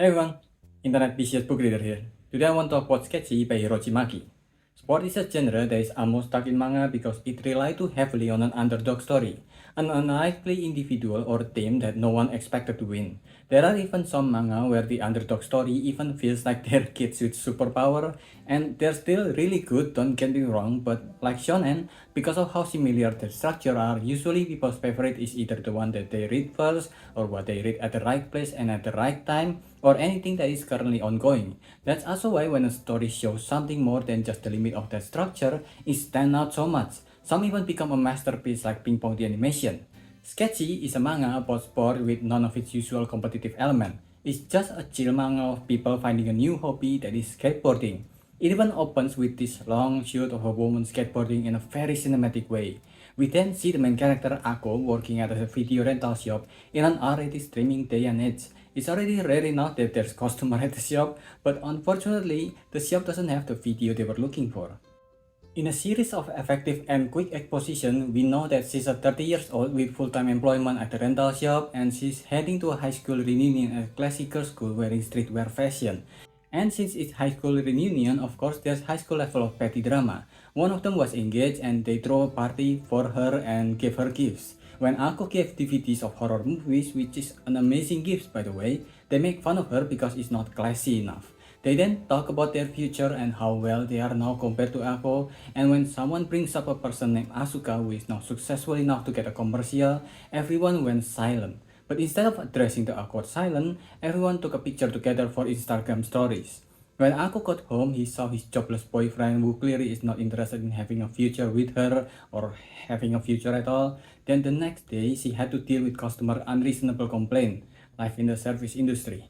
Hey everyone, Internet PCS book reader here. Today I want to talk about Sketchy by hirochi. Sport is a genre that is almost stuck in manga because it relies too heavily on an underdog story, an unlikely individual or team that no one expected to win. There are even some manga where the underdog story even feels like they're kids with superpower, and they're still really good, don't get me wrong, but like shonen, because of how similar the structure are, usually people's favorite is either the one that they read first, or what they read at the right place and at the right time, or anything that is currently ongoing. That's also why when a story shows something more than just the limit of that structure, it stands out so much. Some even become a masterpiece like Ping Pong the animation. Sketchy is a manga about sport with none of its usual competitive element. It's just a chill manga of people finding a new hobby that is skateboarding. It even opens with this long shot of a woman skateboarding in a very cinematic way. We then see the main character Ako working at a video rental shop in an already streaming day and age. It's already rare enough that there's customer at the shop, but unfortunately, the shop doesn't have the video they were looking for. In a series of effective and quick exposition, we know that she's a 30 years old with full-time employment at the rental shop, and she's heading to a high school reunion at a classical school wearing streetwear fashion. And since it's high school reunion, of course there's high school level of petty drama. One of them was engaged and they throw a party for her and gave her gifts. When Ako gave DVDs of horror movies, which is an amazing gift by the way, they make fun of her because it's not classy enough. They then talk about their future and how well they are now compared to Ako, and when someone brings up a person named Asuka who is now successful enough to get a commercial, everyone went silent. But instead of addressing the awkward silence, everyone took a picture together for Instagram stories. When Ako got home, he saw his jobless boyfriend who clearly is not interested in having a future with her or having a future at all. Then the next day, she had to deal with customer unreasonable complaint, life in the service industry.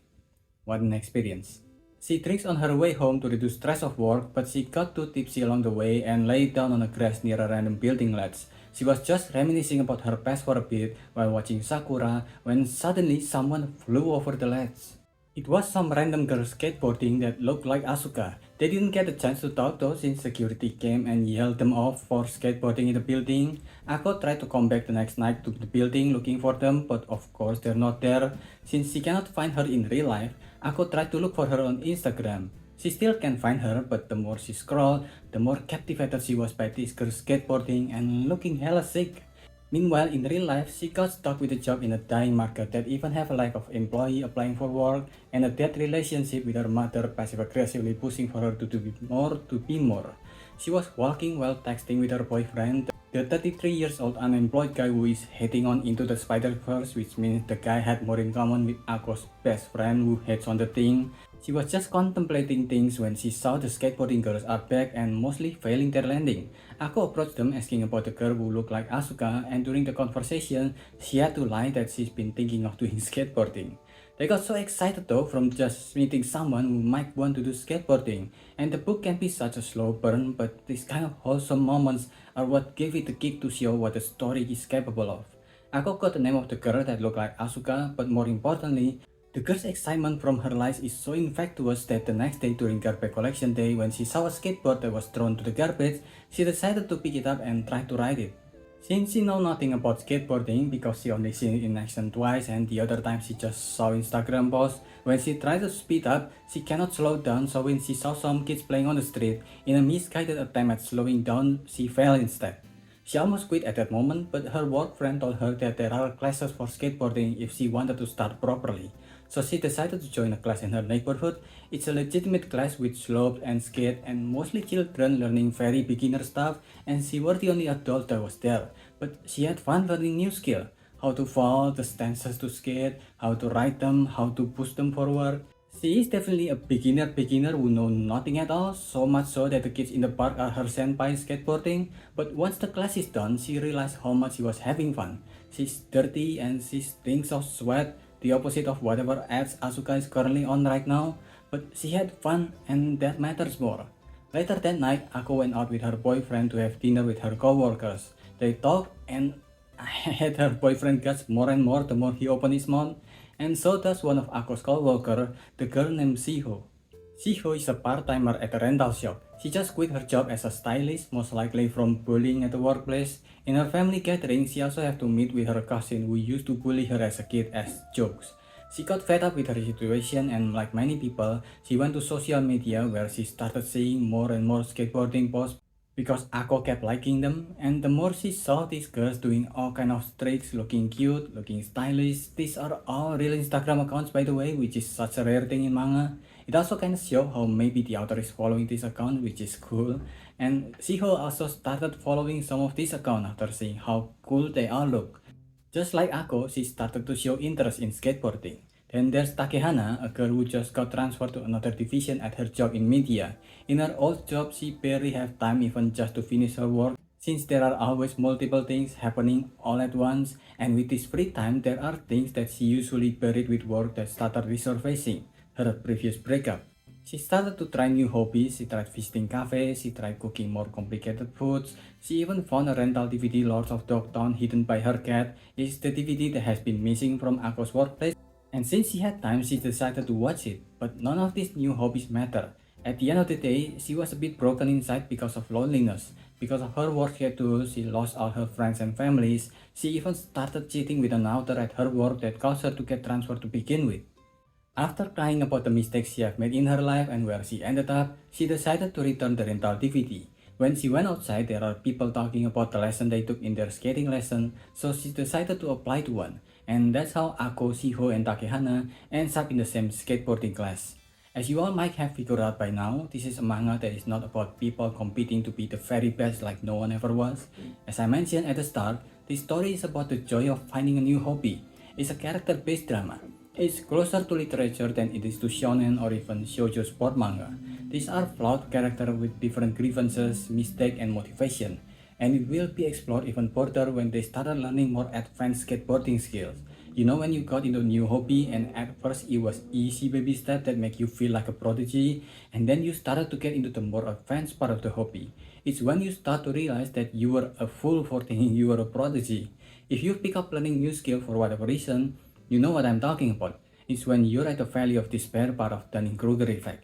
What an experience. She drinks on her way home to reduce stress of work, but she got too tipsy along the way and lay down on the grass near a random building ledge. She was just reminiscing about her past for a bit while watching Sakura when suddenly someone flew over the ledge. It was some random girl skateboarding that looked like Asuka. They didn't get a chance to talk though since security came and yelled them off for skateboarding in the building. Ako tried to come back the next night to the building looking for them, but of course they're not there. Since she cannot find her in real life, Ako tried to look for her on Instagram. She still can't find her, but the more she scrolled, the more captivated she was by this girl skateboarding and looking hella sick. Meanwhile, in real life, she got stuck with a job in a dying market that even have a lack of employee applying for work and a dead relationship with her mother passive-aggressively pushing for her to be more. She was walking while texting with her boyfriend, the 33 years old unemployed guy who is heading on into the Spider-Verse, which means the guy had more in common with Ako's best friend who hates on the thing. She was just contemplating things when she saw the skateboarding girls are back and mostly failing their landing. Ako approached them asking about the girl who looked like Asuka, and during the conversation, she had to lie that she's been thinking of doing skateboarding. They got so excited though from just meeting someone who might want to do skateboarding, and the book can be such a slow burn, but these kind of wholesome moments are what gave it the kick to show what the story is capable of. Ako got the name of the girl that looked like Asuka, but more importantly, the girl's excitement from her life is so infectious that the next day during garbage collection day when she saw a skateboard that was thrown to the garbage, she decided to pick it up and try to ride it. Since she knows nothing about skateboarding because she only seen it in action twice and the other time she just saw Instagram posts, when she tried to speed up, she cannot slow down, so when she saw some kids playing on the street, in a misguided attempt at slowing down, she fell instead. She almost quit at that moment, but her work friend told her that there are classes for skateboarding if she wanted to start properly. So she decided to join a class in her neighborhood. It's a legitimate class with slopes and skate and mostly children learning very beginner stuff, and she was the only adult that was there. But she had fun learning new skill. How to fall, the stances to skate, how to ride them, how to push them forward. She is definitely a beginner who know nothing at all, so much so that the kids in the park are her senpai skateboarding. But once the class is done, she realized how much she was having fun. She's dirty and she stinks of sweat, the opposite of whatever ads Asuka is currently on right now, but she had fun and that matters more. Later that night, Ako went out with her boyfriend to have dinner with her co-workers. They talked and I had her boyfriend guts more and more the more he opened his mouth, and so does one of Ako's co-workers, the girl named Shiho. Shiho is a part-timer at a rental shop. She just quit her job as a stylist, most likely from bullying at the workplace. In her family gathering, she also had to meet with her cousin who used to bully her as a kid as jokes. She got fed up with her situation, and like many people, she went to social media where she started seeing more and more skateboarding posts because Ako kept liking them, and the more she saw these girls doing all kind of tricks, looking cute, looking stylish. These are all real Instagram accounts, by the way, which is such a rare thing in manga. It also kind of shows how maybe the author is following this account, which is cool. And Shiho also started following some of these accounts after seeing how cool they all look. Just like Ako, she started to show interest in skateboarding. Then there's Takehana, a girl who just got transferred to another division at her job in media. In her old job, she barely have time even just to finish her work, since there are always multiple things happening all at once, and with this free time, there are things that she usually buried with work that started resurfacing. Her previous breakup. She started to try new hobbies. She tried visiting cafes, she tried cooking more complicated foods. She even found a rental DVD Lords of Dogtown hidden by her cat. It's the DVD that has been missing from Ako's workplace. And since she had time, she decided to watch it. But none of these new hobbies matter. At the end of the day, she was a bit broken inside because of loneliness. Because of her work schedule, she lost all her friends and families. She even started cheating with an author at her work that caused her to get transferred to begin with. After crying about the mistakes she had made in her life and where she ended up, she decided to return the rental DVD. When she went outside, there are people talking about the lesson they took in their skating lesson, so she decided to apply to one. And that's how Ako, Shiho, and Takehana ends up in the same skateboarding class. As you all might have figured out by now, this is a manga that is not about people competing to be the very best like no one ever was. As I mentioned at the start, this story is about the joy of finding a new hobby. It's a character-based drama. It's closer to literature than it is to shonen or even shoujo sport manga. These are flawed characters with different grievances, mistakes, and motivation, and it will be explored even further when they started learning more advanced skateboarding skills. You know, when you got into a new hobby and at first it was easy baby step that make you feel like a prodigy, and then you started to get into the more advanced part of the hobby. It's when you start to realize that you were a fool for thinking you were a prodigy. If you pick up learning new skill for whatever reason, you know what I'm talking about. It's when you're at the valley of despair part of Dunning-Kruger effect.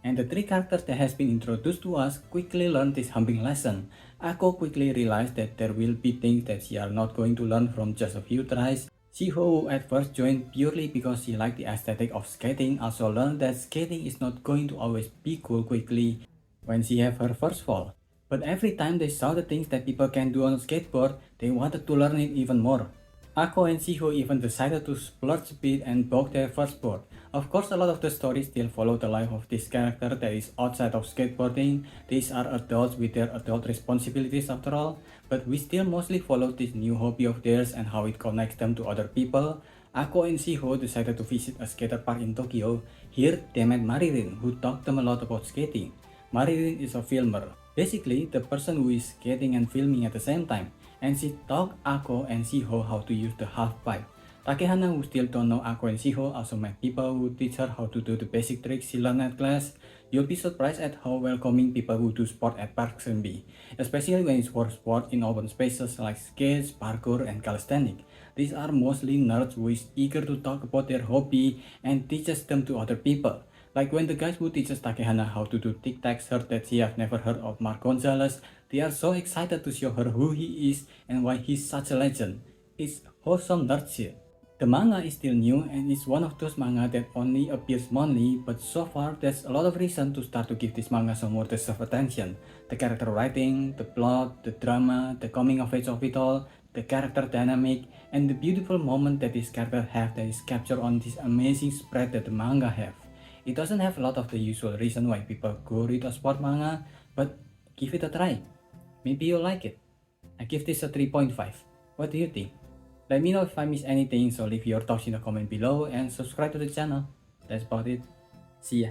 And the three characters that has been introduced to us quickly learned this humbling lesson. Ako quickly realized that there will be things that she are not going to learn from just a few tries. Shiho, who at first joined purely because she liked the aesthetic of skating, also learned that skating is not going to always be cool quickly when she had her first fall. But every time they saw the things that people can do on a skateboard, they wanted to learn it even more. Ako and Shiho even decided to splurge a bit and bought their first board. Of course, a lot of the stories still follow the life of this character that is outside of skateboarding. These are adults with their adult responsibilities after all, but we still mostly follow this new hobby of theirs and how it connects them to other people. Ako and Shiho decided to visit a skater park in Tokyo. Here, they met Maririn, who taught them a lot about skating. Maririn is a filmer, basically the person who is skating and filming at the same time, and she taught Ako and Shiho how to use the half pipe. Takehana, who still don't know Ako and Shiho, also met people who teach her how to do the basic tricks she learned at class. You'll be surprised at how welcoming people who do sport at parks can be, especially when it's for sport in open spaces like skates, parkour, and calisthenics. These are mostly nerds who is eager to talk about their hobby and teaches them to other people. Like when the guys who teaches Takehana how to do tic-tacs heard that she have never heard of Mark Gonzalez, they are so excited to show her who he is and why he's such a legend. It's wholesome nerd shit. The manga is still new and it's one of those manga that only appears monthly, but so far there's a lot of reason to start to give this manga some more deserved attention. The character writing, the plot, the drama, the coming of age of it all, the character dynamic, and the beautiful moment that this character have that is captured on this amazing spread that the manga have. It doesn't have a lot of the usual reason why people go read a sport manga, but give it a try. Maybe you'll like it. I give this a 3.5. What do you think? Let me know if I miss anything, so leave your thoughts in the comment below and subscribe to the channel. That's about it. See ya.